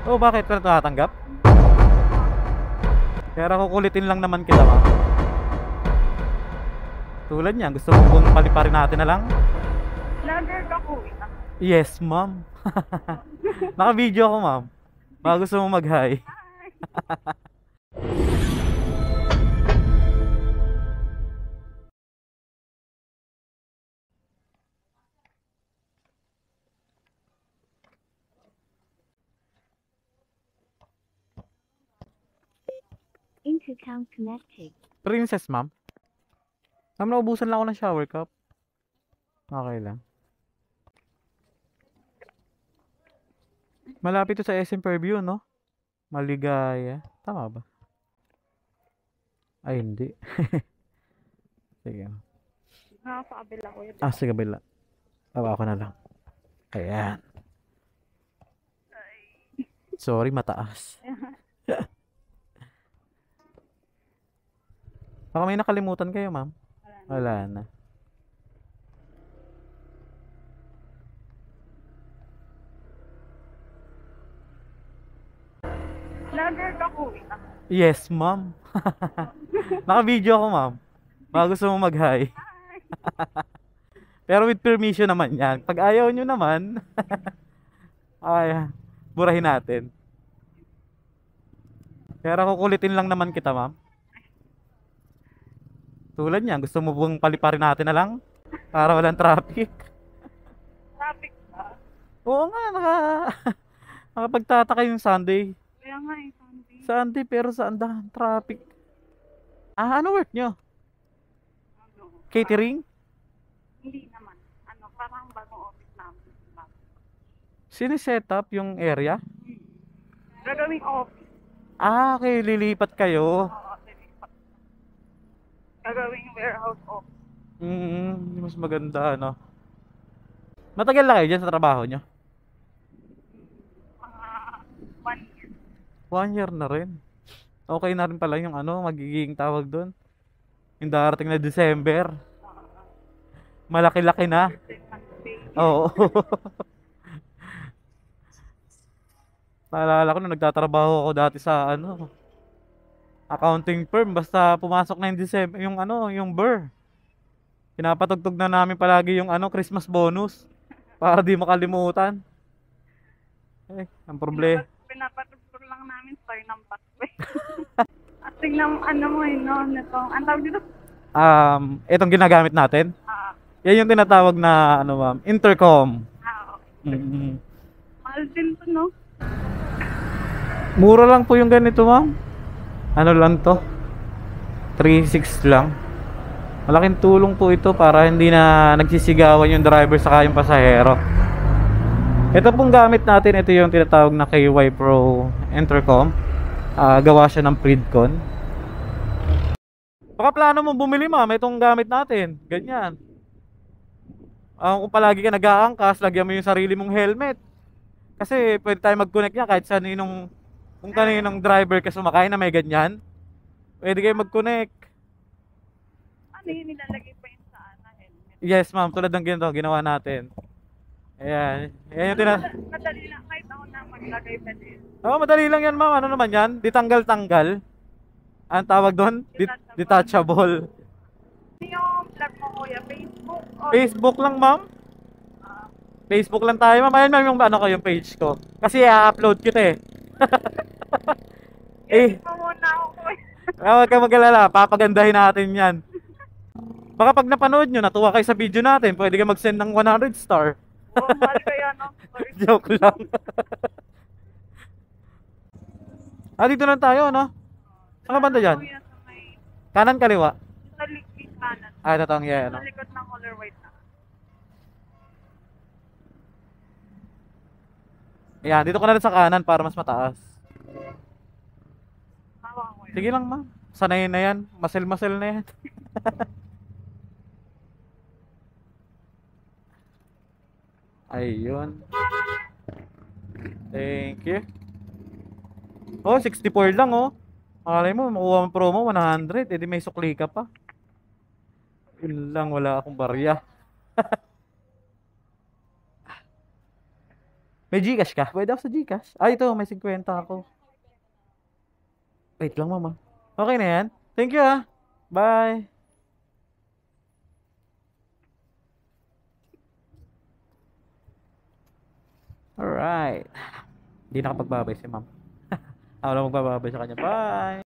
Oh, bakit ka natatanggap? Kaya kukulitin lang naman kita, ma'am. Tulad niyan, gusto mo bang paliparin natin na lang? Vlogger ka kuya. Yes, ma'am. Naka-video ako, ma'am. Baka gusto mo mag-hi. Intercom connected. Princess, ma'am. Ma'am, naubusan lang ako ng shower cup. Okay lang. Malapit to sa SM Fairview, no? Maligaya. Tama ba? Ay, hindi. Sige. Nasa kabila kuya. Sige, bila. Tawa ako na lang. Ayan. Sorry, mataas. Baka may nakalimutan kayo, ma'am. Wala na. Vlogger ka kuya. Yes, ma'am. Naka-video ako, ma'am. Baka gusto mo mag-hi. Pero with permission naman yan. Pag ayaw nyo naman, ay, burahin natin. Pero kukulitin lang naman kita, ma'am. Tulad niyan, gusto mo bang paliparin natin na lang? Para walang traffic. Traffic ba? Oo nga, nakapagtataka yung Sunday. Kaya nga eh, Sunday. Sunday, pero saan dahan traffic? Ano work nyo? Ano? Catering? Hindi naman. Ano, parang bagong office namin. Siniset up yung area? Gagawing office. Okay, lilipat kayo. Oo, gagawing warehouse office. Mas maganda, ano? Matagal na kayo dyan sa trabaho nyo? Mga 1 year. 1 year na rin. Okay na rin pala yung ano, magiging tawag doon. Yung darating na December. Malaki-laki na. Oo. Naalala ko nung nagtatrabaho ako dati sa ano, accounting firm, basta pumasok na yung December, yung ano, yung BER. Pinapatugtog na namin palagi yung ano, Christmas bonus para di makalimutan. Ang problema. Pinapatugtog lang namin star ng Pasko. At tingnan ano mo eh, no? Ang tawag dito? Itong ginagamit natin. Yan yung tinatawag na ano, ma'am, intercom. Okay. Mahal din to, no? Mura lang po yung ganito, ma'am. Ano lang to? 3.6 lang. Malaking tulong po ito para hindi na nagsisigawan yung driver saka yung pasahero. Ito pong gamit natin, ito yung tinatawag na KY Pro Intercom. Gawa siya ng Pridcon. Baka plano mo bumili, ma'am, itong gamit natin. Ganyan. Kung palagi ka nag-aangkas, lagyan mo yung sarili mong helmet. Kasi pwede tayo mag-connect niya kahit sa ninong, kung kaninong driver ka sumakay na may ganyan. Pwede kayo mag-connect. Ano yun, nilalagay pa yun sa helmet? Yes, ma'am, tulad ng ganito, ginawa natin. Ayan. Ayan yung Madali lang, kahit ako na maglagay pa din. madali lang yan, ma'am. Ano naman yan? Ditanggal-tanggal. Ang tawag doon? Detachable. Ano yung vlog mo kuya? Facebook? Facebook lang, ma'am. Facebook lang tayo, ma'am. Ayan, ma'am, yung ano ko, yung page ko. Kasi i-upload kita eh. Mo muna ako kuya. Huwag ka mag-alala, papagandahin natin yan. Baka pag napanood nyo, natuwa kayo sa video natin, pwede ka mag-send ng 100 star. Oo, mahal kaya no? Joke lang. Dito lang tayo, no? Saan ka banda dyan? Kuya, sa may, Kanan, kaliwa? sa likid kanan. Ito tong yan, no? Sa likod ng color white na. Ayan, dito ko na rin sa kanan para mas mataas. Hawa ko yun. Sige lang, ma'am. Sanay na yan. Masel-masel na yan. Ayun. Thank you. Oh, 64 lang, oh. Malay mo, makuha mo promo 100. Eh di may sukli ka pa. Yun lang, wala akong barya. May Gcash ka? Pwede ako sa Gcash. Ah, ito, may 50 ako. Wait lang, mama. Okay na yan? Thank you, ah. Bye. Alright. Hindi nakapagbabay si ma'am. Ako lang magbababay sa kanya. Bye.